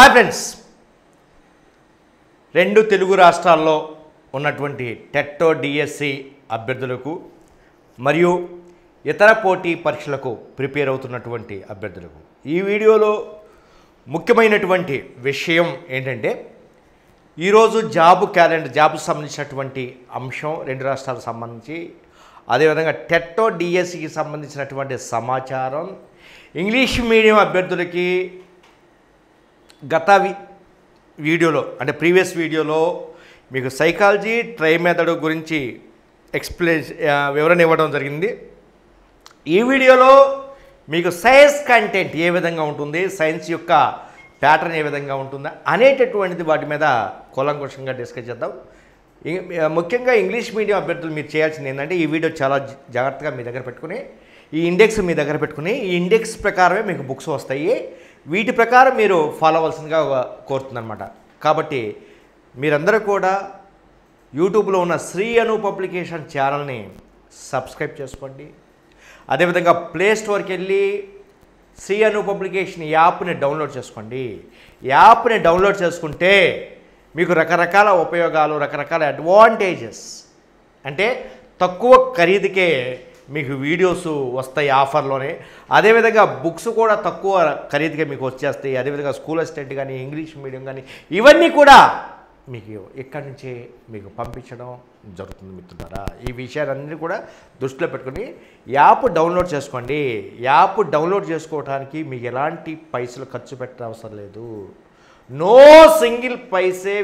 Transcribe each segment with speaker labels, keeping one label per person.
Speaker 1: Hi friends, రెండు తెలుగు రాష్ట్రాల్లో ఉన్నటువంటి టెట్టో డిఎస్సి అభ్యర్థులకు మరియు ఇతర పోటీ పరీక్షలకు ప్రిపేర్ అవుతున్నటువంటి అభ్యర్థులకు ఈ వీడియోలో ముఖ్యమైనటువంటి విషయం ఏంటంటే ఈరోజు జాబ్ క్యాలెండర్ జాబ్కు సంబంధించినటువంటి అంశం రెండు రాష్ట్రాలకు సంబంధించి, అదేవిధంగా టెట్టో డిఎస్సికి సంబంధించినటువంటి సమాచారం, ఇంగ్లీష్ మీడియం అభ్యర్థులకి గత వీడియోలో అంటే ప్రీవియస్ వీడియోలో మీకు సైకాలజీ ట్రై మెథడ్ గురించి వివరణ ఇవ్వడం జరిగింది. ఈ వీడియోలో మీకు సైన్స్ కంటెంట్ ఏ విధంగా ఉంటుంది, సైన్స్ యొక్క ప్యాటర్న్ ఏ విధంగా ఉంటుందా అనేటటువంటిది వాటి మీద కూలంకషంగా డిస్కస్ చేద్దాం. ముఖ్యంగా ఇంగ్లీష్ మీడియం అభ్యర్థులు మీరు చేయాల్సింది ఏంటంటే ఈ వీడియో చాలా జాగ్రత్తగా మీ దగ్గర పెట్టుకుని ఈ ఇండెక్స్ మీ దగ్గర పెట్టుకుని ఈ ఇండెక్స్ ప్రకారమే మీకు బుక్స్ వస్తాయి. వీటి ప్రకారం మీరు ఫాలో అవ్వాల్సిందిగా కోరుతుందన్నమాట. కాబట్టి మీరందరూ కూడా యూట్యూబ్లో ఉన్న శ్రీ అను పబ్లికేషన్ ఛానల్ని సబ్స్క్రైబ్ చేసుకోండి. అదేవిధంగా ప్లే స్టోర్కి వెళ్ళి శ్రీ అను పబ్లికేషన్ యాప్ని డౌన్లోడ్ చేసుకోండి. యాప్ని డౌన్లోడ్ చేసుకుంటే మీకు రకరకాల ఉపయోగాలు, రకరకాల అడ్వాంటేజెస్, అంటే తక్కువ ఖరీదుకే మీకు వీడియోస్ వస్తాయి ఆఫర్లోనే. అదేవిధంగా బుక్స్ కూడా తక్కువ ఖరీదుగా మీకు వచ్చేస్తాయి. అదేవిధంగా స్కూల్ అసిస్టెంట్ కానీ, ఇంగ్లీష్ మీడియం కానీ, ఇవన్నీ కూడా మీకు ఇక్కడి నుంచే మీకు పంపించడం జరుగుతుంది మిత్రులారా. ఈ విషయాలన్నీ కూడా దృష్టిలో పెట్టుకుని యాప్ డౌన్లోడ్ చేసుకోండి. యాప్ డౌన్లోడ్ చేసుకోవడానికి మీకు ఎలాంటి పైసలు ఖర్చు పెట్టడం అవసరం లేదు. No single paise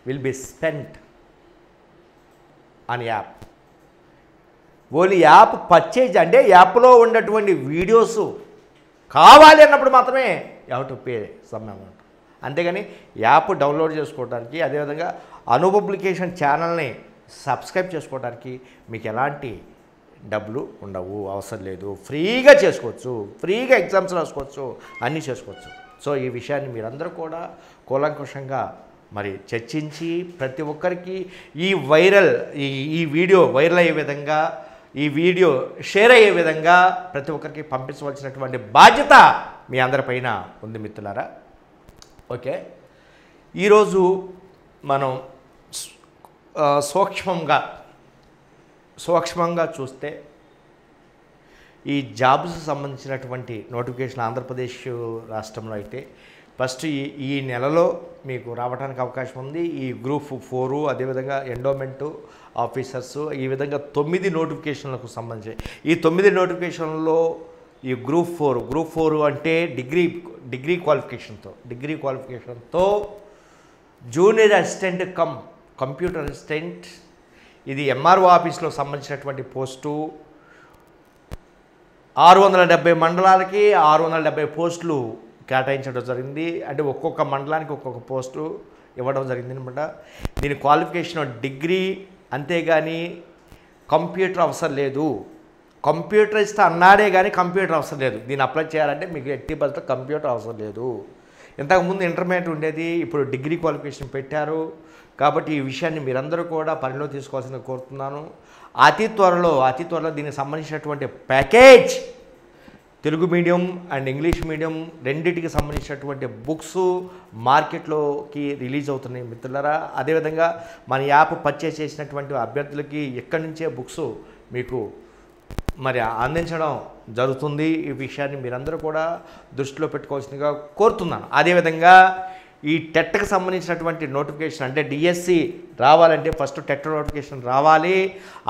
Speaker 1: will be spent on app. Only app purchase, అంటే యాప్లో ఉన్నటువంటి వీడియోస్ కావాలి అన్నప్పుడు మాత్రమే you have to pay some amount. అంతేగాని యాప్ డౌన్లోడ్ చేసుకోవడానికి, అదేవిధంగా అను పబ్లికేషన్ ఛానల్ని సబ్స్క్రైబ్ చేసుకోవడానికి మీకు ఎలాంటి డబ్బులు ఉండవు, అవసరం లేదు. ఫ్రీగా చేసుకోవచ్చు, ఫ్రీగా ఎగ్జామ్స్ రాసుకోవచ్చు, అన్నీ చేసుకోవచ్చు. సో ఈ విషయాన్ని మీరందరూ కూడా కూలంకషంగా మరి చర్చించి ప్రతి ఒక్కరికి ఈ వీడియో వైరల్ అయ్యే విధంగా, ఈ వీడియో షేర్ అయ్యే విధంగా ప్రతి ఒక్కరికి పంపించవలసినటువంటి బాధ్యత మీ అందరిపైన ఉంది మిత్రులారా. ఓకే, ఈరోజు మనం సూక్ష్మంగా చూస్తే ఈ జాబ్స్ సంబంధించినటువంటి నోటిఫికేషన్ ఆంధ్రప్రదేశ్ రాష్ట్రంలో అయితే ఫస్ట్ ఈ నెలలో మీకు రావడానికి అవకాశం ఉంది. ఈ గ్రూప్ 4, అదేవిధంగా ఎండోమెంటు ఆఫీసర్స్, ఈ విధంగా 9 నోటిఫికేషన్లకు సంబంధించి ఈ 9 నోటిఫికేషన్లో ఈ గ్రూప్ 4 అంటే డిగ్రీ క్వాలిఫికేషన్తో జూనియర్ అసిస్టెంట్ కంప్యూటర్ అసిస్టెంట్, ఇది ఎంఆర్ఓ ఆఫీస్లో సంబంధించినటువంటి పోస్టు. 670 మండలాలకి 670 పోస్టులు కేటాయించడం జరిగింది. అంటే ఒక్కొక్క మండలానికి ఒక్కొక్క పోస్టు ఇవ్వడం జరిగింది అనమాట. దీని క్వాలిఫికేషన్ డిగ్రీ, అంతేగాని కంప్యూటర్ అవసరం లేదు. కంప్యూటరిస్ట్ అన్నాడే కానీ కంప్యూటర్ అవసరం లేదు. దీన్ని అప్లై చేయాలంటే మీకు 80% కంప్యూటర్ అవసరం లేదు. ఇంతకుముందు ఇంటర్మీడియట్ ఉండేది, ఇప్పుడు డిగ్రీ క్వాలిఫికేషన్ పెట్టారు. కాబట్టి ఈ విషయాన్ని మీరందరూ కూడా పరిలో తీసుకోవాల్సిందిగా కోరుతున్నాను. అతి త్వరలో దీనికి సంబంధించినటువంటి package Telugu medium and English medium రెండింటికి సంబంధించినటువంటి బుక్స్ మార్కెట్లోకి రిలీజ్ అవుతున్నాయి మిత్రులారా. అదేవిధంగా మన యాప్ పర్చేస్ చేసినటువంటి అభ్యర్థులకి ఎక్కడి నుంచే బుక్స్ మీకు మరి అందించడం జరుగుతుంది. ఈ విషయాన్ని మీరందరూ కూడా దృష్టిలో పెట్టుకోవాల్సిందిగా కోరుతున్నాను. అదేవిధంగా ఈ టెట్కి సంబంధించినటువంటి నోటిఫికేషన్ అంటే డిఎస్సి రావాలంటే ఫస్ట్ టెట్ నోటిఫికేషన్ రావాలి.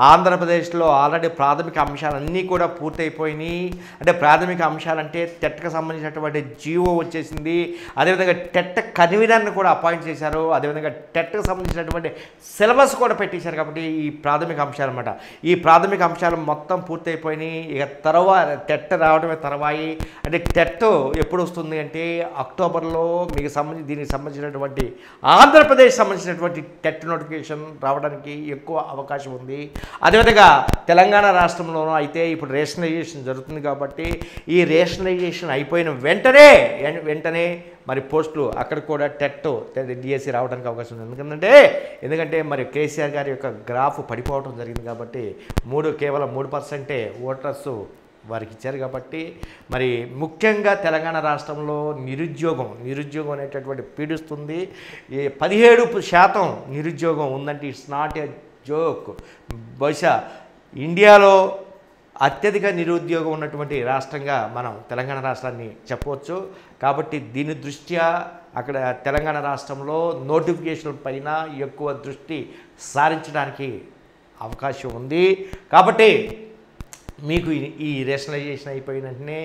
Speaker 1: ఆంధ్రప్రదేశ్లో ఆల్రెడీ ప్రాథమిక అంశాలన్నీ కూడా పూర్తయిపోయినాయి. అంటే ప్రాథమిక అంశాలంటే టెట్కి సంబంధించినటువంటి జీవో వచ్చేసింది. అదేవిధంగా టెట్ కన్వీనర్ని కూడా అపాయింట్ చేశారు. అదేవిధంగా టెట్కి సంబంధించినటువంటి సిలబస్ కూడా పెట్టేశారు. కాబట్టి ఈ ప్రాథమిక అంశాలు అన్నమాట, ఈ ప్రాథమిక అంశాలు మొత్తం పూర్తయిపోయినాయి. ఇక తర్వాత టెట్ రావడమే తర్వాయి. అంటే టెట్ ఎప్పుడు వస్తుంది అంటే అక్టోబర్లో మీకు దీనికి సంబంధించినటువంటి ఆంధ్రప్రదేశ్ సంబంధించినటువంటి టెట్ నోటిఫికేషన్ రావడానికి ఎక్కువ అవకాశం ఉంది. అదేవిధంగా తెలంగాణ రాష్ట్రంలోనూ అయితే ఇప్పుడు రేషనలైజేషన్ జరుగుతుంది. కాబట్టి ఈ రేషనలైజేషన్ అయిపోయిన వెంటనే మరి పోస్టులు అక్కడ కూడా టెట్ డిఎస్సి రావడానికి అవకాశం ఉంది. ఎందుకంటే మరి కేసీఆర్ గారి యొక్క గ్రాఫ్ పడిపోవడం జరిగింది. కాబట్టి కేవలం 3% ఓటర్స్ వారికి ఇచ్చారు కాబట్టి మరి ముఖ్యంగా తెలంగాణ రాష్ట్రంలో నిరుద్యోగం అనేటటువంటి పీడిస్తుంది. ఈ 17% నిరుద్యోగం ఉందంటే ఇట్స్ నాట్ ఏ జోక్. బహుశా ఇండియాలో అత్యధిక నిరుద్యోగం ఉన్నటువంటి రాష్ట్రంగా మనం తెలంగాణ రాష్ట్రాన్ని చెప్పవచ్చు. కాబట్టి దీని దృష్ట్యా అక్కడ తెలంగాణ రాష్ట్రంలో నోటిఫికేషన్ పైన ఎక్కువ దృష్టి సారించడానికి అవకాశం ఉంది. కాబట్టి మీకు ఈ రేషనలైజేషన్ అయిపోయిన వెంటనే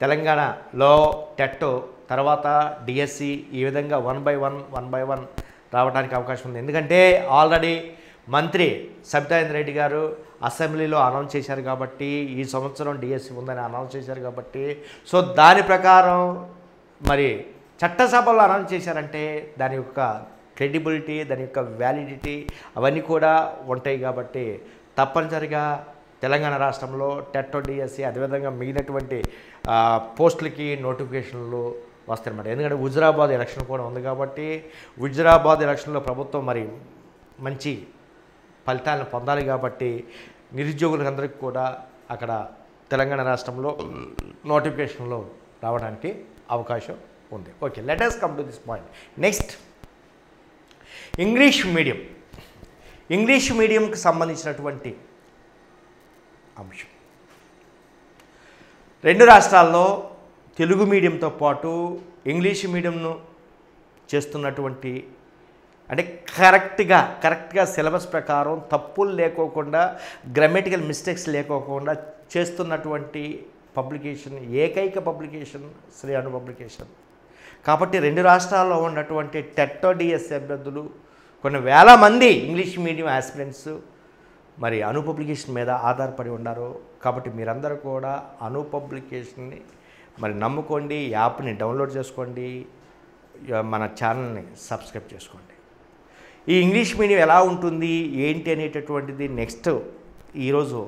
Speaker 1: తెలంగాణలో టెట్ తర్వాత డిఎస్సి ఈ విధంగా 1 by 1 రావడానికి అవకాశం ఉంది. ఎందుకంటే ఆల్రెడీ మంత్రి సబితాయింద్ర రెడ్డి గారు అసెంబ్లీలో అనౌన్స్ చేశారు కాబట్టి ఈ సంవత్సరం డిఎస్సి ఉందని అనౌన్స్ చేశారు కాబట్టి సో దాని ప్రకారం మరి చట్టసభలో అనౌన్స్ చేశారంటే దాని యొక్క క్రెడిబిలిటీ దాని యొక్క వ్యాలిడిటీ అవన్నీ కూడా ఉంటాయి. కాబట్టి తప్పనిసరిగా తెలంగాణ రాష్ట్రంలో టెట్ డిఎస్సి అదేవిధంగా మిగిలినటువంటి పోస్టులకి నోటిఫికేషన్లు వస్తాయన్నమాట. ఎందుకంటే హుజురాబాద్ ఎలక్షన్ కూడా ఉంది కాబట్టి హుజురాబాద్ ఎలక్షన్లో ప్రభుత్వం మరి మంచి ఫలితాలను పొందాలి కాబట్టి నిరుద్యోగులందరికీ కూడా అక్కడ తెలంగాణ రాష్ట్రంలో నోటిఫికేషన్లో రావడానికి అవకాశం ఉంది. Okay, let us come to this point. Next English మీడియంకి సంబంధించినటువంటి అంశం. 2 రాష్ట్రాల్లో తెలుగు మీడియంతో పాటు ఇంగ్లీష్ మీడియంను చేస్తున్నటువంటి అంటే కరెక్ట్గా సిలబస్ ప్రకారం తప్పులు లేకోకుండా గ్రామటికల్ మిస్టేక్స్ లేకోకుండా చేస్తున్నటువంటి పబ్లికేషన్ ఏకైక పబ్లికేషన్ శ్రీ అను పబ్లికేషన్. కాబట్టి 2 రాష్ట్రాల్లో ఉన్నటువంటి టెట్ డిఎస్సి అభ్యర్థులు కొన్ని వేల మంది ఇంగ్లీష్ మీడియం ఆస్పిరెంట్స్ మరి అను పబ్లికేషన్ మీద ఆధారపడి ఉన్నారు. కాబట్టి మీరందరూ కూడా అను పబ్లికేషన్ని మరి నమ్ముకోండి, యాప్ని డౌన్లోడ్ చేసుకోండి, మన ఛానల్ని సబ్స్క్రైబ్ చేసుకోండి. ఈ ఇంగ్లీష్ మీడియం ఎలా ఉంటుంది ఏంటి అనేటటువంటిది నెక్స్ట్ ఈరోజు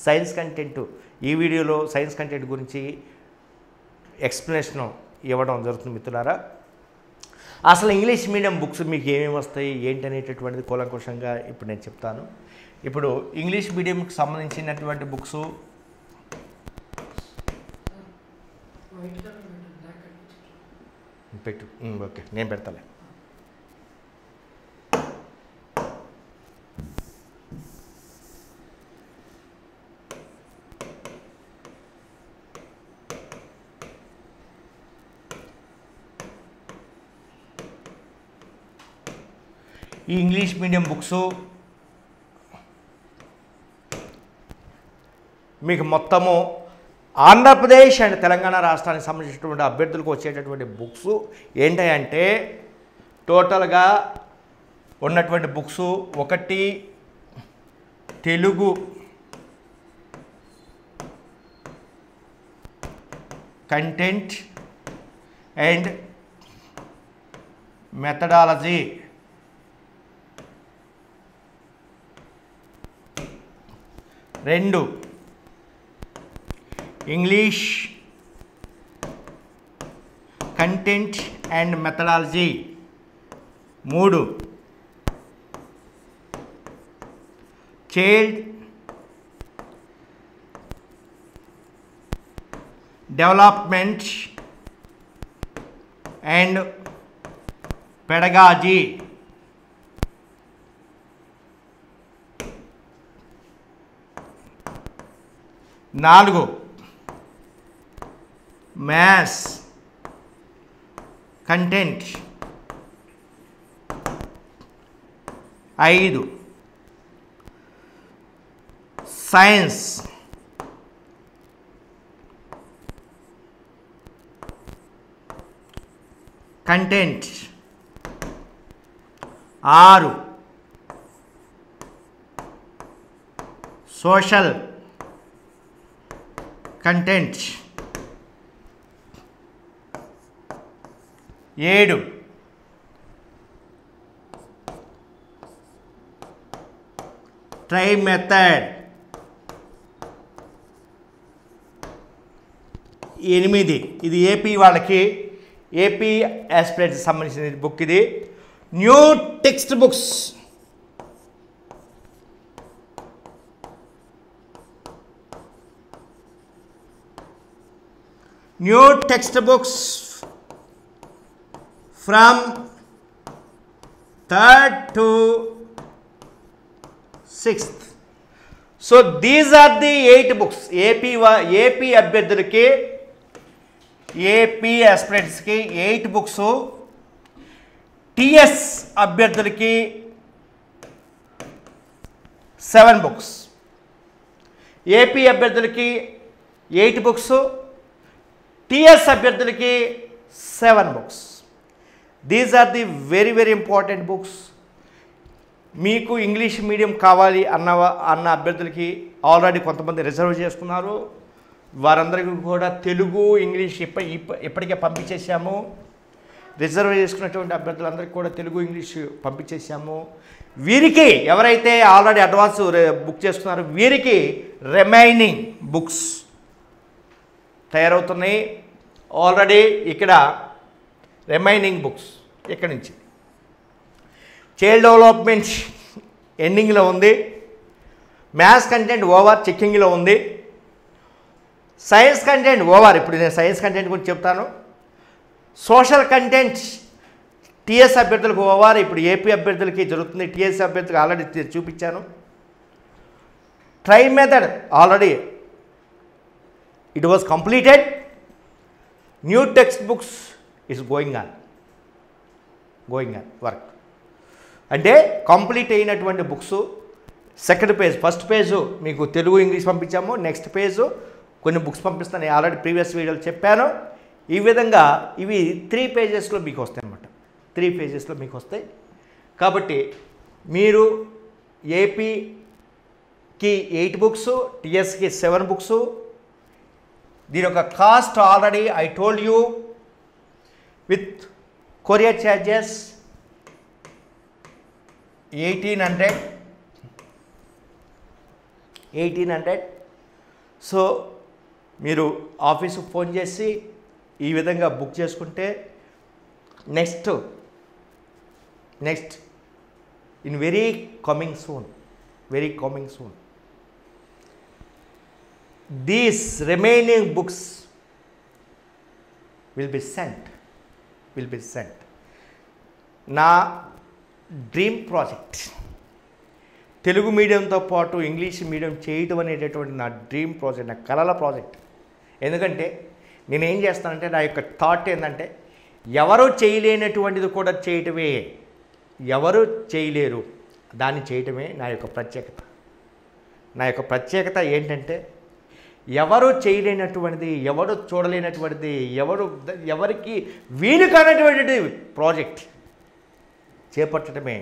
Speaker 1: సైన్స్ కంటెంట్ ఈ వీడియోలో సైన్స్ కంటెంట్ గురించి ఎక్స్ప్లెనేషన్ ఇవ్వడం జరుగుతుంది మిత్రులారా. అసలు ఇంగ్లీష్ మీడియం బుక్స్ మీకు ఏమేమి వస్తాయి ఏంటి అనేటటువంటిది కూలంకుషంగా ఇప్పుడు నేను చెప్తాను. ఇప్పుడు ఇంగ్లీష్ మీడియంకి సంబంధించినటువంటి బుక్స్ పెట్టు. ఓకే, నేను పెడతాలే. ఈ ఇంగ్లీష్ మీడియం బుక్స్ మీకు మొత్తము ఆంధ్రప్రదేశ్ అండ్ తెలంగాణ రాష్ట్రానికి సంబంధించినటువంటి అభ్యర్థులకు వచ్చేటటువంటి బుక్స్ ఏంటంటే టోటల్గా ఉన్నటువంటి books 1 Telugu content and methodology, 2 English content and methodology, 3 child development and pedagogy, 4 maths content, 5 science, 6 social content, 7 tri method, 8 ఇది ఏపీ వాళ్ళకి ఏపీ ఆస్పిరెంట్స్ సంబంధించిన బుక్. ఇది new text books, new text books from 3rd to 6th. So these are the 8 books. AP అభ్యర్థులకి, AP ఆస్పిరెంట్స్కి 8 books. TS అభ్యర్థులకి 7 books. AP అభ్యర్థులకి 8 books, TS అభ్యర్థులకి 7 books. These are the very very important books. మీకు English medium కావాలి అన్న అభ్యర్థులకి already కొంతమంది రిజర్వ్ చేసుకున్నారు. వారందరికీ కూడా తెలుగు, ఇంగ్లీష్ ఇప్పటికే పంపించేసాము. రిజర్వ్ చేసుకున్నటువంటి అభ్యర్థులందరికీ కూడా తెలుగు, ఇంగ్లీష్ పంపించేసాము. వీరికి ఎవరైతే ఆల్రెడీ అడ్వాన్స్ బుక్ చేసుకున్నారో వీరికి రిమైనింగ్ బుక్స్ తయారవుతున్నాయి. ఆల్రెడీ ఇక్కడ రిమైనింగ్ బుక్స్ ఇక్కడి నుంచి చైల్డ్ డెవలప్మెంట్ ఎండింగ్లో ఉంది. మ్యాథ్స్ కంటెంట్ ఓవర్ చెక్కింగ్లో ఉంది. Science content over. ఇప్పుడు నేను సైన్స్ కంటెంట్ గురించి చెప్తాను. సోషల్ కంటెంట్ టిఎస్ అభ్యర్థులకు ఓవర్. ఇప్పుడు ఏపీ అభ్యర్థులకి జరుగుతుంది. టిఎస్ అభ్యర్థులకు ఆల్రెడీ చూపించాను. Try method already it was completed. New text books is going on work. అంటే కంప్లీట్ అయినటువంటి books second page, first page మీకు తెలుగు, ఇంగ్లీష్ పంపించాము. నెక్స్ట్ పేజు కొన్ని బుక్స్ పంపిస్తాను. ఆల్రెడీ ప్రీవియస్ వీడియోలు చెప్పాను. ఈ విధంగా ఇవి 3 pagesలో మీకు వస్తాయి అన్నమాట. 3 pagesలో మీకు వస్తాయి. కాబట్టి మీరు ఏపీకి 8 books, టిఎస్కి 7 books. దీని యొక్క cost already I told you with courier charges 1800. So మీరు ఆఫీసుకు ఫోన్ చేసి ఈ విధంగా బుక్ చేసుకుంటే next in very coming soon these remaining books will be sent. నా డ్రీమ్ ప్రాజెక్ట్ తెలుగు మీడియంతో పాటు ఇంగ్లీష్ మీడియం చేయటం అనేటటువంటి నా డ్రీమ్ ప్రాజెక్ట్, నా కలల ప్రాజెక్ట్. ఎందుకంటే నేనేం చేస్తానంటే నా యొక్క థాట్ ఏంటంటే ఎవరు చేయలేనటువంటిది కూడా చేయటమే, ఎవరు చేయలేరు దాన్ని చేయటమే నా యొక్క ప్రత్యేకత. నా యొక్క ప్రత్యేకత ఏంటంటే ఎవరు చేయలేనటువంటిది, ఎవరు చూడలేనటువంటిది, ఎవరికి వీలు కానటువంటిది ప్రాజెక్ట్ చేపట్టడమే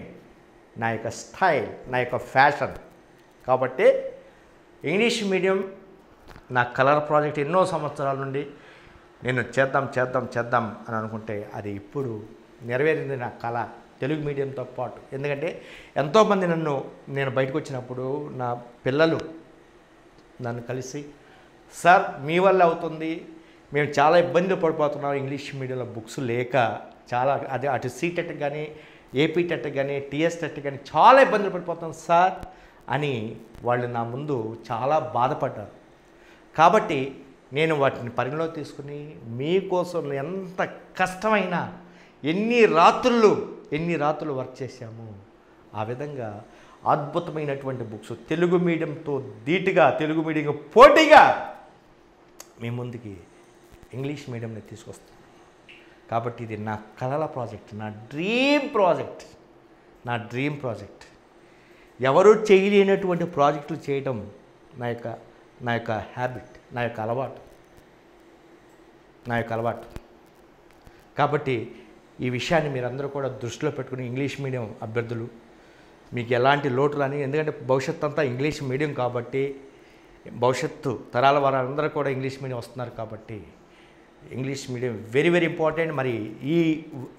Speaker 1: నా యొక్క స్టైల్, నా యొక్క ఫ్యాషన్. కాబట్టి ఇంగ్లీష్ మీడియం నా కలర్ ప్రాజెక్ట్ ఎన్నో సంవత్సరాల నుండి నేను చేద్దాం అని అనుకుంటే అది ఇప్పుడు నెరవేరింది నా కళ తెలుగు మీడియంతో పాటు. ఎందుకంటే ఎంతోమంది నేను బయటకు వచ్చినప్పుడు నా పిల్లలు నన్ను కలిసి, సార్ మీ వల్ల అవుతుంది, మేము చాలా ఇబ్బందులు పడిపోతున్నాం ఇంగ్లీష్ మీడియంలో బుక్స్ లేక, చాలా అటు సీటెట్ కానీ, ఏపీ టెట్ కానీ, టిఎస్ టెట్ కానీ చాలా ఇబ్బందులు పడిపోతాం సార్ అని వాళ్ళు నా ముందు చాలా బాధపడ్డారు. కాబట్టి నేను వాటిని పరిగణలో తీసుకుని మీకోసం ఎంత కష్టమైనా ఎన్ని రాత్రులు వర్క్ చేశాము. ఆ విధంగా అద్భుతమైనటువంటి బుక్స్ తెలుగు మీడియంతో ధీటుగా, తెలుగు మీడియం పోటీగా మీ ముందుకి ఇంగ్లీష్ మీడియంని తీసుకొస్తాను. కాబట్టి ఇది నా కలల ప్రాజెక్ట్, నా డ్రీమ్ ప్రాజెక్ట్. ఎవరు చేయలేనటువంటి ప్రాజెక్టులు చేయడం నా యొక్క హ్యాబిట్, నా యొక్క అలవాటు. కాబట్టి ఈ విషయాన్ని మీరందరూ కూడా దృష్టిలో పెట్టుకుని ఇంగ్లీష్ మీడియం అభ్యర్థులు మీకు ఎలాంటి లోటు రాని, ఎందుకంటే భవిష్యత్తు అంతా ఇంగ్లీష్ మీడియం కాబట్టి, భవిష్యత్తు తరాల వారందరూ కూడా ఇంగ్లీష్ మీడియం వస్తున్నారు కాబట్టి English medium very very important. మరి ఈ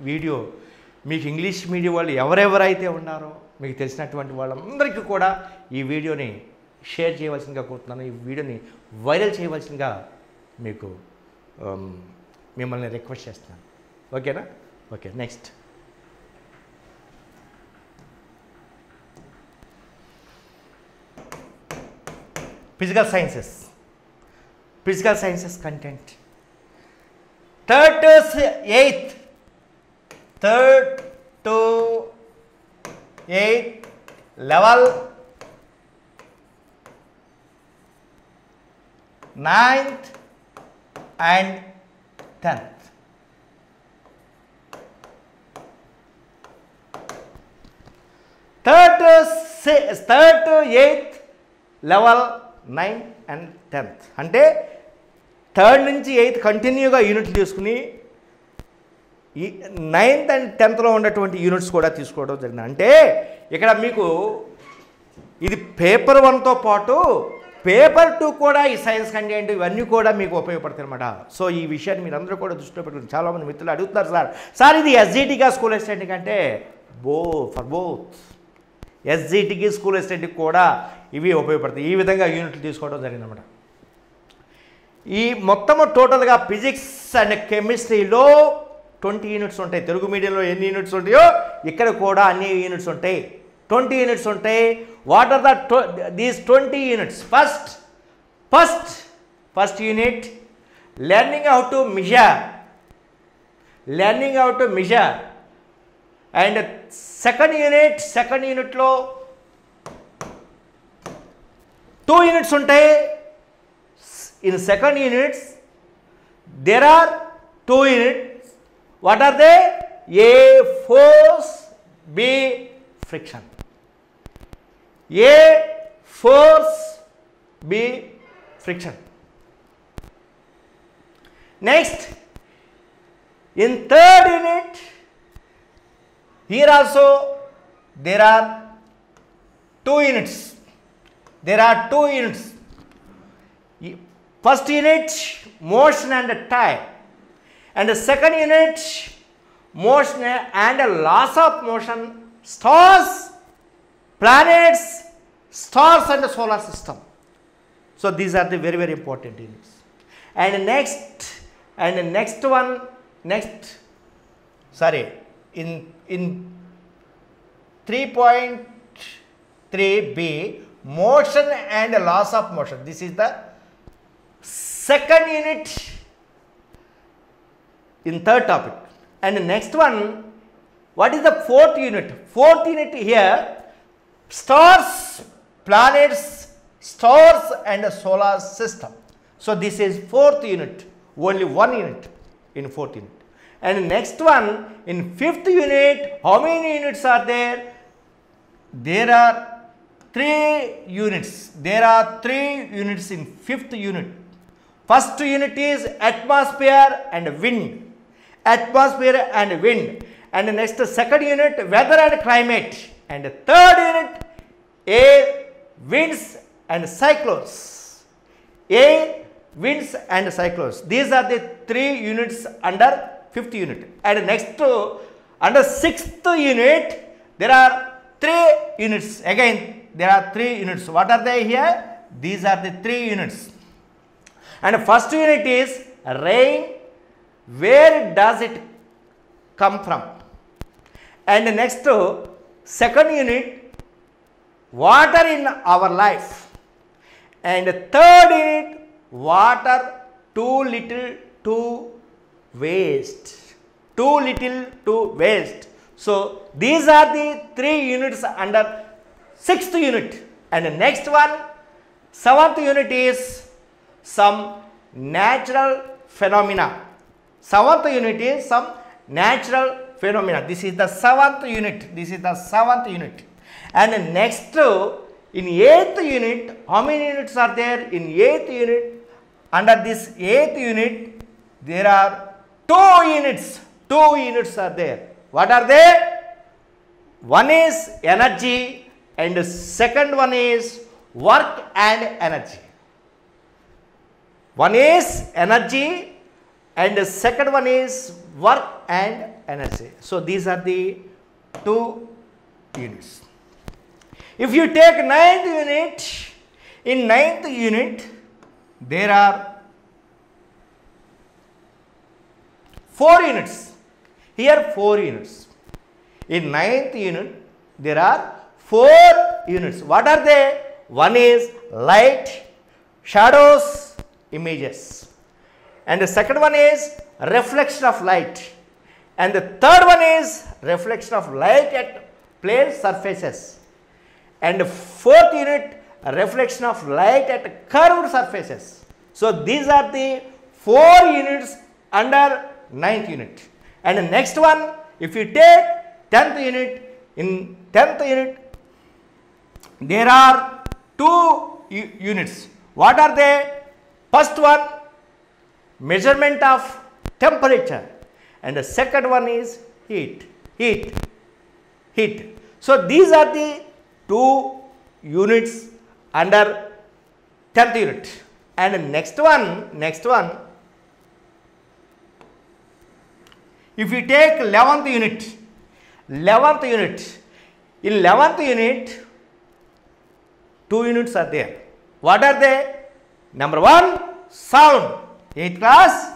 Speaker 1: వీడియో మీకు ఇంగ్లీష్ మీడియం వాళ్ళు ఎవరెవరైతే ఉన్నారో మీకు తెలిసినటువంటి వాళ్ళందరికీ కూడా ఈ వీడియోని షేర్ చేయవలసిందిగా కోరుతున్నాను. ఈ వీడియోని వైరల్ చేయవలసిందిగా మీకు మిమ్మల్ని రిక్వెస్ట్ చేస్తున్నాను. ఓకేనా? Okay, next physical sciences content. third to eighth, third to eighth level, ninth and 10th. Third to eighth level, 9th and 10th. అంటే థర్డ్ నుంచి ఎయిత్ కంటిన్యూగా యూనిట్లు తీసుకుని ఈ 9th and 10thలో ఉన్నటువంటి యూనిట్స్ కూడా తీసుకోవడం జరిగింది. అంటే ఇక్కడ మీకు ఇది పేపర్ 1తో పాటు పేపర్ 2 కూడా ఈ సైన్స్ కంటెంట్ ఇవన్నీ కూడా మీకు ఉపయోగపడతాయి అనమాట. సో ఈ విషయాన్ని మీరు అందరూ కూడా దృష్టిలో పెట్టుకుని చాలామంది మిత్రులు అడుగుతున్నారు, సార్ ఇది ఎస్జిటిగా స్కూల్ అసిస్టెంట్కి అంటే ఫర్ బోత్ ఎస్జిటికి స్కూల్ అసిస్టెంట్కి కూడా ఇవి ఉపయోగపడతాయి. ఈ విధంగా యూనిట్లు తీసుకోవడం జరిగిందన్నమాట. ఈ మొత్తము టోటల్గా ఫిజిక్స్ అండ్ కెమిస్ట్రీలో 20 యూనిట్స్ ఉంటాయి. తెలుగు మీడియంలో ఎన్ని యూనిట్స్ ఉంటాయో ఇక్కడ కూడా అన్ని యూనిట్స్ ఉంటాయి. 20 యూనిట్స్ ఉంటాయి. What are these 20 units? First unit learning how to measure, and second యూనిట్లో 2 యూనిట్స్ ఉంటాయి. In second units there are 2 units. What are they? A force, B friction. A force, B friction. Next, in third unit, here also there are 2 units. First unit, motion and time, and the second unit, motion and loss of motion, stars, planets, stars and the solar system. So these are the very, very important units. And in 3.3b, motion and loss of motion. This is the second unit in third topic. And the next one, what is the fourth unit? Fourth unit here, stars, planets, stars and the solar system. So this is fourth unit, only one unit in fourth unit. And the next one, in fifth unit, how many units are there? There are 3 units. There are 3 units in fifth unit. First unit is atmosphere and wind. And the next second unit, weather and climate. And the third unit, air, winds and cyclones. These are the 3 units under fifth unit. And next under sixth unit, there are 3 units. Again, there are 3 units. What are they here? These are the 3 units. And first unit is rain. Where does it come from? And next second unit, water in our life. And third unit, water too little to waste. So these are the 3 units under sixth unit. And the next one, seventh unit is some natural phenomena. This is the seventh unit. And next, in eighth unit, how many units are there? In eighth unit, under this eighth unit, there are 2 units. 2 units are there. What are they? One is energy, and the second one is work and energy. One is energy, and the second one is work and energy. So these are the 2 units. If you take 9th unit, in 9th unit there are 4 units. Here 4 units. In 9th unit there are 4 units. What are they? One is light, shadows, images. and the second one is reflection of light, and the third one is reflection of light at plane surfaces, and the fourth unit reflection of light at curved surfaces. So these are the 4 units under 9th unit. And the next one, if you take 10th unit, in 10th unit there are 2 units. What are they? First one, measurement of temperature, and the second one is heat. So these are the 2 units under 10th unit. And next one, if you take 11th unit, in 11th unit 2 units are there. What are they? Number 1, sound, 8th class,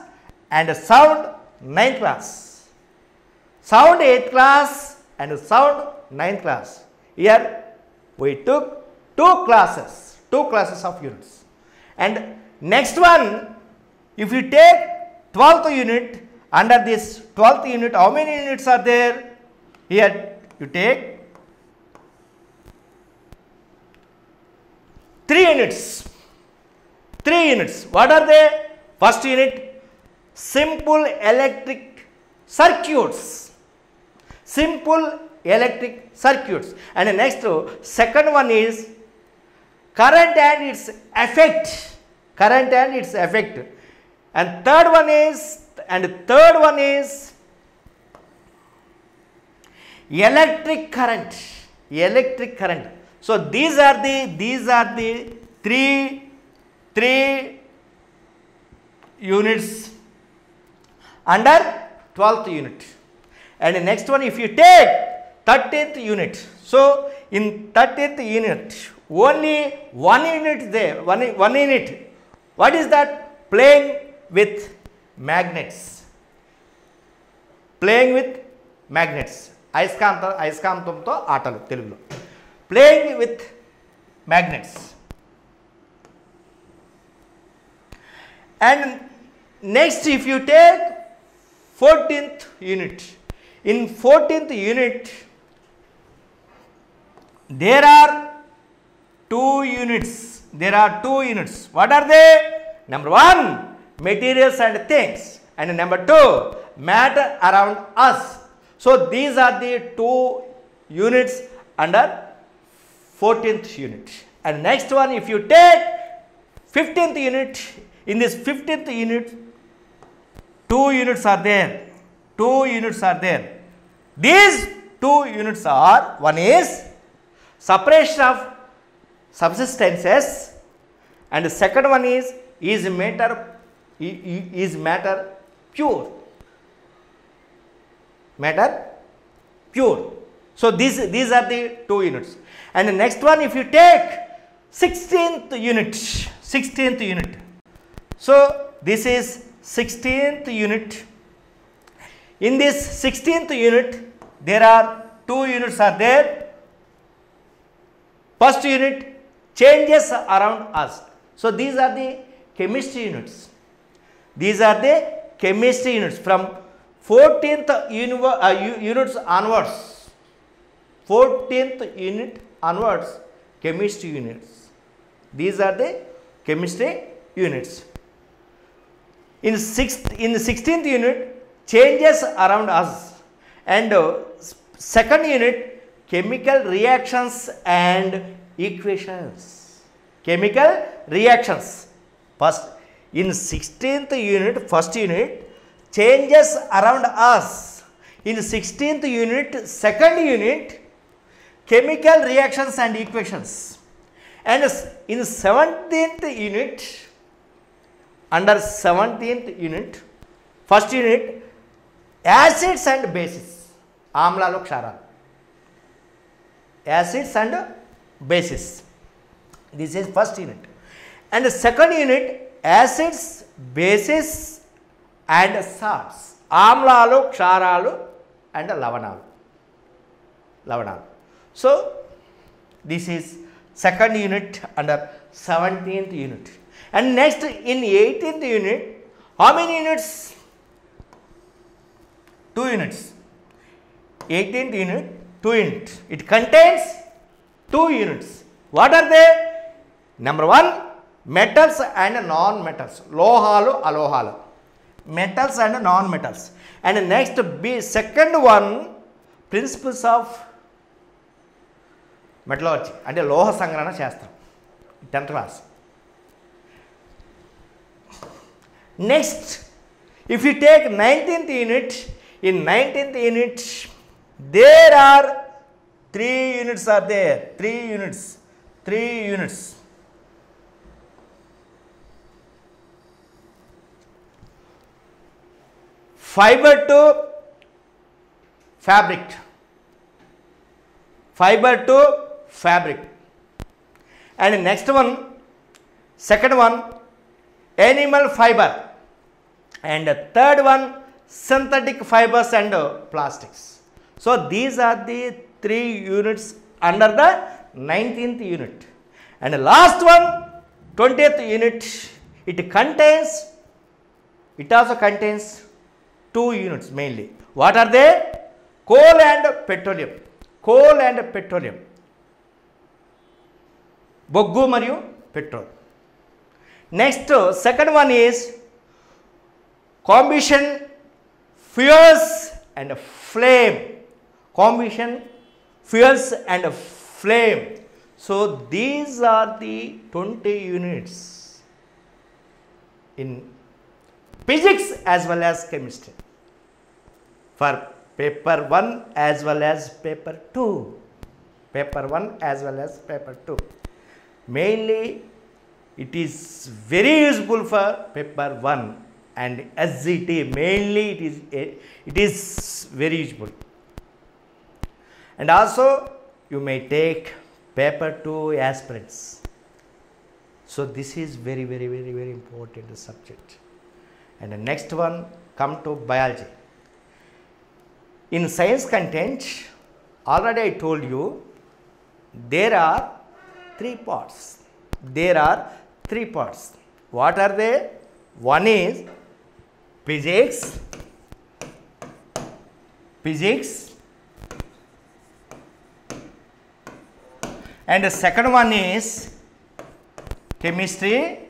Speaker 1: and sound, 9th class. Sound 8th class and sound 9th class. Here we took 2 classes of units. And next one, if you take 12th unit, under this 12th unit, how many units are there? Here you take 3 units. 3 units. What are they? First unit, simple electric circuits. And the next, second one is current and its effect. And third one is electric current. So these are the three units under 12th unit. And the next one, if you take 13th unit, so in 13th unit only 1 unit there, one unit. What is that? Playing with magnets. అయస్కాంతంతో ఆటలు తెలుగులో. Playing with magnets. And next, if you take 14th unit, in 14th unit there are 2 units. What are they? Number 1, materials and things, and number 2, matter around us. So these are the 2 units under 14th unit. And next one, if you take 15th unit, in this 15th unit 2 units are there. These 2 units are, one is separation of substances, and the second one is matter pure. So these are the 2 units. And the next one, if you take 16th unit. So this is 16th unit. In this 16th unit there are 2 units are there. First unit, changes around us. So these are the chemistry units. From 14th units onwards. 14th unit onwards, chemistry units. These are the chemistry units. In the 16th unit, changes around us, and second unit, chemical reactions and equations. First, in 16th unit, first unit, changes around us. In 16th unit, second unit, chemical reactions and equations. And in 17th unit, under 17th unit, first unit, acids and bases. ఆమ్లాలు క్షారాలు. Acids and bases. This is first unit. And the second unit, acids, bases and salts. ఆమ్లాలు, క్షారాలు and లవణాలు. So this is second unit under 17th unit. And next, in 18th unit, How many units? 2 units. 18th unit, 2 units. It contains 2 units. What are they? Number 1, metals and non-metals. Lohalu, alohalu. Metals and non-metals. And next, second one, principles of metallurgy. అంటే లోహ సంగ్రహణ శాస్త్రం, 10th class. Next, if you take 19th unit, in 19th unit, there are 3 units are there. 3 units. Fiber to fabric. Fiber to fabric. And next one, second one, animal fiber. And third one, synthetic fibers and plastics. So these are the 3 units under the 19th unit. And the last one, 20th unit, it also contains 2 units mainly. What are they? Coal and petroleum. Boggu mariyu petrol. Next, second one is combustion fuels and flame. So these are the 20 units in physics as well as chemistry for paper 1 as well as paper 2. Mainly it is very useful for paper 1 and SGT. Mainly it is very useful. And also you may take paper 2 aspirants. So this is very important subject. And the next one, come to biology. In science content, already I told you, there are 3 parts. What are they? One is physics, and the second one is chemistry,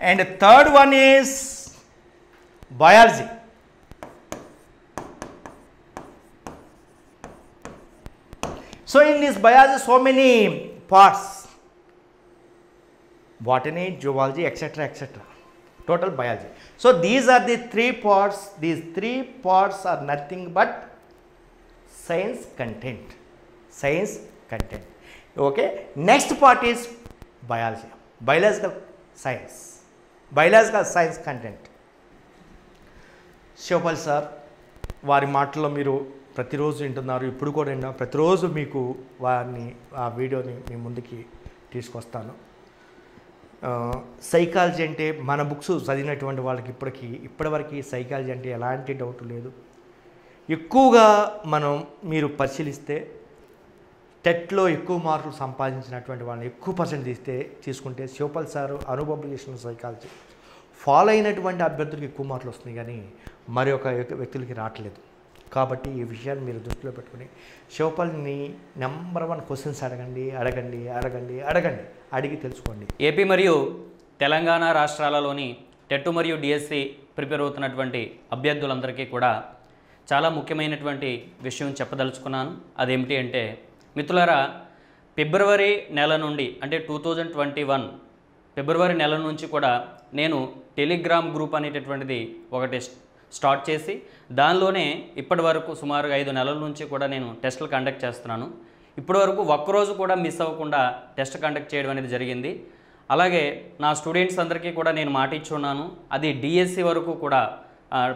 Speaker 1: and the third one is biology. So in this biology, so many parts: botany, zoology, etc. Total biology. So these are the 3 parts. These 3 parts are nothing but science content. Okay. Next part is biology. Biological science content. Shivpal sir వారి మాటల్లో మీరు ప్రతిరోజు వింటున్నారు, ఇప్పుడు కూడా వింటాం. ప్రతిరోజు మీకు ఆ వీడియోని మీ ముందుకి తీసుకొస్తాను. సైకాలజీ అంటే మన బుక్స్ చదివినటువంటి వాళ్ళకి ఇప్పటివరకు సైకాలజీ అంటే ఎలాంటి డౌట్ లేదు. ఎక్కువగా మీరు పరిశీలిస్తే టెట్లో ఎక్కువ మార్కులు సంపాదించినటువంటి వాళ్ళని ఎక్కువ పర్సెంట్ తీసుకుంటే శివపాల్ సారు అనుభవం సైకాలజీ ఫాలో అయినటువంటి అభ్యర్థులకు ఎక్కువ మార్కులు వస్తున్నాయి, కానీ మరి ఒక వ్యక్తులకి రావట్లేదు. కాబట్టి ఈ విషయాన్ని మీరు దృష్టిలో పెట్టుకుని శివపాల్ని నెంబర్ 1 క్వశ్చన్స్ అడిగి తెలుసుకోండి.
Speaker 2: ఏపీ మరియు తెలంగాణ రాష్ట్రాలలోని టెట్ మరియు డిఎస్సి ప్రిపేర్ అవుతున్నటువంటి అభ్యర్థులందరికీ కూడా చాలా ముఖ్యమైనటువంటి విషయం చెప్పదలుచుకున్నాను. అదేమిటి అంటే మిత్రులారా, ఫిబ్రవరి నెల నుండి అంటే 2021 ఫిబ్రవరి నెల నుంచి కూడా నేను టెలిగ్రామ్ గ్రూప్ అనేటటువంటిది ఒకటి స్టార్ట్ చేసి దానిలోనే ఇప్పటి వరకు సుమారుగా 5 నెలల నుంచి కూడా నేను టెస్టులు కండక్ట్ చేస్తున్నాను. ఇప్పటి వరకు ఒక్కరోజు కూడా మిస్ అవ్వకుండా టెస్ట్ కండక్ట్ చేయడం అనేది జరిగింది. అలాగే నా స్టూడెంట్స్ అందరికీ కూడా నేను మాట ఇచ్చి ఉన్నాను, అది డిఎస్సి వరకు కూడా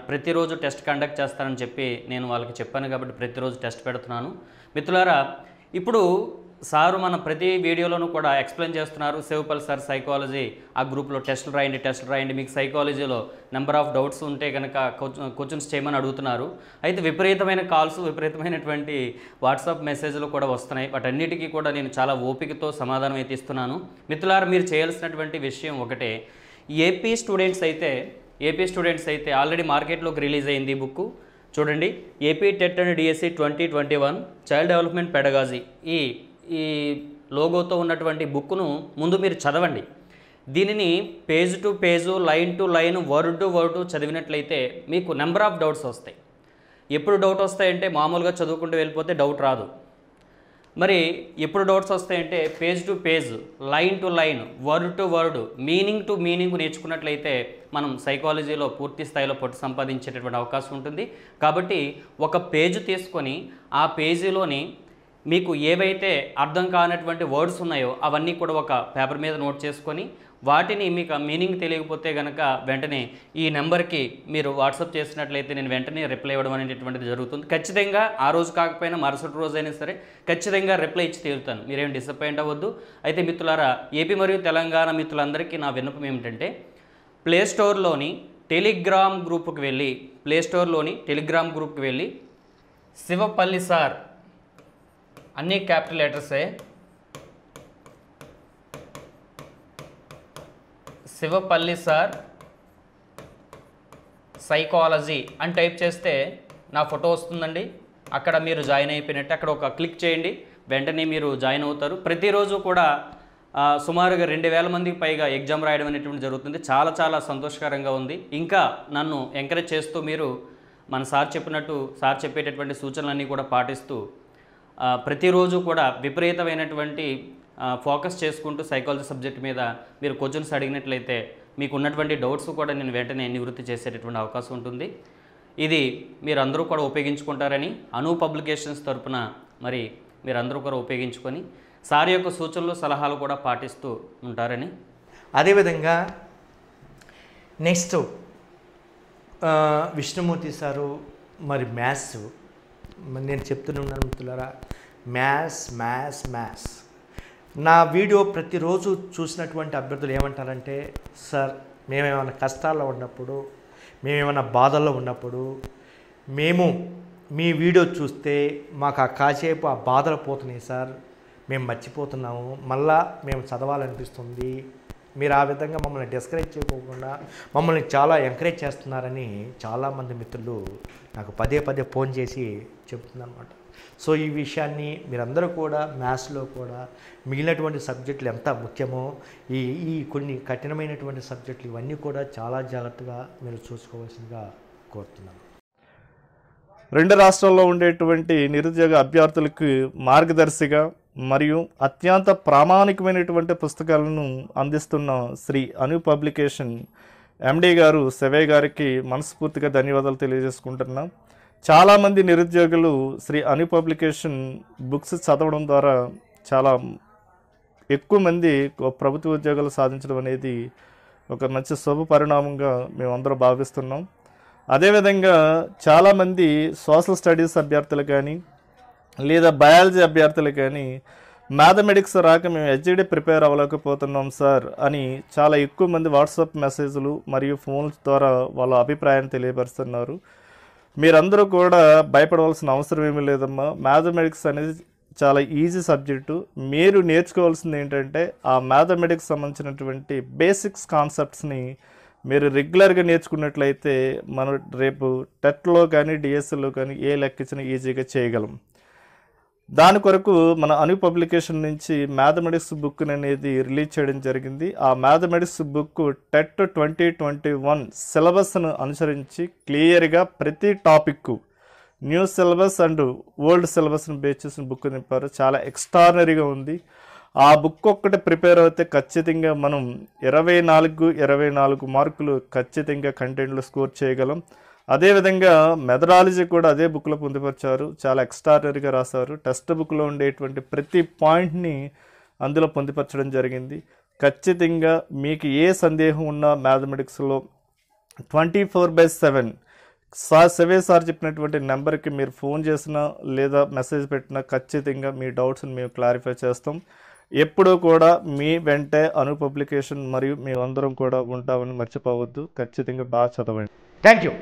Speaker 2: ప్రతిరోజు టెస్ట్ కండక్ట్ చేస్తానని చెప్పి నేను వాళ్ళకి చెప్పాను. కాబట్టి ప్రతిరోజు టెస్ట్ పెడుతున్నాను. మిత్రులారా, ఇప్పుడు సారు మన ప్రతి వీడియోలోనూ కూడా ఎక్స్ప్లెయిన్ చేస్తున్నారు, శివపాల్ సార్ సైకాలజీ ఆ గ్రూప్లో టెస్టులు రాయండి, మీకు సైకాలజీలో నెంబర్ ఆఫ్ డౌట్స్ ఉంటే కనుక క్వశ్చన్స్ చేయమని అడుగుతున్నారు. అయితే విపరీతమైన కాల్స్, విపరీతమైనటువంటి వాట్సాప్ మెసేజ్లు కూడా వస్తున్నాయి. వాటన్నిటికీ కూడా నేను చాలా ఓపికతో సమాధానం అయితే ఇస్తున్నాను. మిత్రులారా, మీరు చేయాల్సినటువంటి విషయం ఒకటే, ఏపీ స్టూడెంట్స్ అయితే ఆల్రెడీ మార్కెట్లోకి రిలీజ్ అయింది ఈ బుక్. చూడండి, AP TET and DSC 2021 child development pedagogy, ఈ లోగోతో ఉన్నటువంటి బుక్ను ముందు మీరు చదవండి. దీనిని page to page, line to line, word to word చదివినట్లయితే మీకు నెంబర్ ఆఫ్ డౌట్స్ వస్తాయి. ఎప్పుడు డౌట్ వస్తాయంటే మామూలుగా చదువుకుంటూ వెళ్ళిపోతే డౌట్ రాదు. మరి ఎప్పుడు డౌట్స్ వస్తాయంటే page to page, line to line, word to word, meaning to meaning నేర్చుకున్నట్లయితే మనం సైకాలజీలో పూర్తి స్థాయిలో పట్టు సంపాదించేటటువంటి అవకాశం ఉంటుంది. కాబట్టి ఒక పేజ్ తీసుకొని ఆ పేజీలోని మీకు ఏవైతే అర్థం కానటువంటి వర్డ్స్ ఉన్నాయో అవన్నీ కూడా ఒక పేపర్ మీద నోట్ చేసుకొని వాటిని మీకు మీనింగ్ తెలియకపోతే కనుక వెంటనే ఈ నెంబర్కి మీరు వాట్సాప్ చేసినట్లయితే నేను వెంటనే రిప్లై ఇవ్వడం అనేటటువంటిది జరుగుతుంది. ఖచ్చితంగా ఆ రోజు కాకపోయినా మరుసటి రోజు అయినా సరే ఖచ్చితంగా రిప్లై ఇచ్చి తీరుతాను, మీరేం డిసప్పాయింట్ అవ్వద్దు. అయితే మిత్రులారా, ఏపీ మరియు తెలంగాణ మిత్రులందరికీ నా విన్నపం ఏమిటంటే ప్లేస్టోర్లోని టెలిగ్రామ్ గ్రూప్కి వెళ్ళి శివపల్లి సార్, అన్ని క్యాపిటల్ లెటర్సే, శివపల్లి సార్ సైకాలజీ అని టైప్ చేస్తే నా ఫోటో వస్తుందండి. అక్కడ మీరు జాయిన్ అయిపోయినట్టు అక్కడ ఒక క్లిక్ చేయండి, వెంటనే మీరు జాయిన్ అవుతారు. ప్రతిరోజు కూడా సుమారుగా 2000 మందికి పైగా ఎగ్జామ్ రాయడం అనేటువంటి జరుగుతుంది. చాలా చాలా సంతోషకరంగా ఉంది. ఇంకా నన్ను ఎంకరేజ్ చేస్తూ మీరు మన సార్ చెప్పేటటువంటి సూచనలన్నీ కూడా పాటిస్తూ ప్రతిరోజు కూడా విపరీతమైనటువంటి ఫోకస్ చేసుకుంటూ సైకాలజీ సబ్జెక్ట్ మీద మీరు క్వశ్చన్స్ అడిగినట్లయితే మీకు ఉన్నటువంటి డౌట్స్ కూడా నేను వెంటనే నివృత్తి చేసేటటువంటి అవకాశం ఉంటుంది. ఇది మీరందరూ కూడా ఉపయోగించుకుంటారని అను పబ్లికేషన్స్ తరపున మరి మీరందరూ కూడా ఉపయోగించుకొని సార్ యొక్క సూచనలు సలహాలు కూడా పాటిస్తూ ఉంటారని.
Speaker 1: అదేవిధంగా నెక్స్ట్ విష్ణుమూర్తి సారు మరి మ్యాథ్స్, నేను చెప్తూనే ఉన్నాను మిత్రులారా, మ్యాథ్స్ నా వీడియో ప్రతిరోజు చూసినటువంటి అభ్యర్థులు ఏమంటారంటే, సార్ మేమేమైనా కష్టాల్లో ఉన్నప్పుడు, మేమేమైనా బాధల్లో ఉన్నప్పుడు మేము మీ వీడియో చూస్తే మాకు కాసేపు ఆ బాధలు పోతున్నాయి సార్, మేము మర్చిపోతున్నాము, మళ్ళా మేము చదవాలనిపిస్తుంది, మీరు ఆ విధంగా మమ్మల్ని డిస్కరేజ్ చేయకుండా మమ్మల్ని చాలా ఎంకరేజ్ చేస్తున్నారని చాలామంది మిత్రులు నాకు పదే ఫోన్ చేసి చెప్తున్నారు. సో ఈ విషయాన్ని మీరందరూ కూడా మ్యాథ్స్లో కూడా మిగిలినటువంటి సబ్జెక్టులు ఎంత ముఖ్యమో ఈ కొన్ని కఠినమైనటువంటి సబ్జెక్టులు ఇవన్నీ కూడా చాలా జాగ్రత్తగా మీరు చూసుకోవాల్సిందిగా కోరుతున్నాను.
Speaker 3: 2 రాష్ట్రాల్లో ఉండేటువంటి నిరుద్యోగ అభ్యర్థులకు మార్గదర్శిగా మరియు అత్యంత ప్రామాణికమైనటువంటి పుస్తకాలను అందిస్తున్న శ్రీ అను పబ్లికేషన్ ఎండి గారు శివయ్య గారికి మనస్ఫూర్తిగా ధన్యవాదాలు తెలియజేసుకుంటున్నాం. చాలామంది నిరుద్యోగులు శ్రీ అను పబ్లికేషన్ బుక్స్ చదవడం ద్వారా చాలా ఎక్కువ మంది ప్రభుత్వ ఉద్యోగాలు సాధించడం అనేది ఒక మంచి శుభ పరిణామంగా మేమందరం భావిస్తున్నాం. అదేవిధంగా చాలామంది సోషల్ స్టడీస్ అభ్యర్థులు కానీ లేదా బయాలజీ అభ్యర్థులు కానీ మ్యాథమెటిక్స్ రాక మేము హెచ్జిడి ప్రిపేర్ అవ్వలేకపోతున్నాం సార్ అని చాలా ఎక్కువ మంది వాట్సాప్ మెసేజ్లు మరియు ఫోన్స్ ద్వారా వాళ్ళ అభిప్రాయాన్ని తెలియపరుస్తున్నారు. మీరందరూ కూడా భయపడవలసిన అవసరం ఏమీ లేదమ్మా. మ్యాథమెటిక్స్ అనేది చాలా ఈజీ సబ్జెక్టు. మీరు నేర్చుకోవాల్సింది ఏంటంటే ఆ మ్యాథమెటిక్స్ సంబంధించినటువంటి బేసిక్స్ కాన్సెప్ట్స్ని మీరు రెగ్యులర్గా నేర్చుకున్నట్లయితే మనం రేపు టెట్లో కానీ డిఎస్సిలో కానీ ఏ లెక్క ఇచ్చినా ఈజీగా చేయగలం. దాని కొరకు మన అను పబ్లికేషన్ నుంచి మ్యాథమెటిక్స్ బుక్ అనేది రిలీజ్ చేయడం జరిగింది. ఆ మ్యాథమెటిక్స్ బుక్ టెట్ 2021 సిలబస్ను అనుసరించి క్లియర్గా ప్రతి topic new syllabus and old సిలబస్ని బేస్ చేసిన బుక్ నింపారు. చాలా ఎక్స్ట్రానరీగా ఉంది. ఆ బుక్ ఒక్కటి ప్రిపేర్ అయితే ఖచ్చితంగా మనం 24 మార్కులు ఖచ్చితంగా కంటెంట్లో స్కోర్ చేయగలం. అదేవిధంగా మెథడాలజీ కూడా అదే బుక్లో పొందుపరిచారు. చాలా ఎక్స్ట్రానరీగా రాశారు. టెక్స్ట్ బుక్లో ఉండేటువంటి ప్రతి పాయింట్ని అందులో పొందుపరచడం జరిగింది. ఖచ్చితంగా మీకు ఏ సందేహం ఉన్నా మ్యాథమెటిక్స్లో 24/7 శివయ్య సార్ చెప్పినటువంటి నెంబర్కి మీరు ఫోన్ చేసినా లేదా మెసేజ్ పెట్టినా ఖచ్చితంగా మీ డౌట్స్ని మేము క్లారిఫై చేస్తాం. ఎప్పుడూ కూడా మీ వెంటే అను పబ్లికేషన్ మరియు మేమందరం కూడా ఉంటామని మర్చిపోవద్దు. ఖచ్చితంగా బాగా చదవండి.
Speaker 1: Thank you.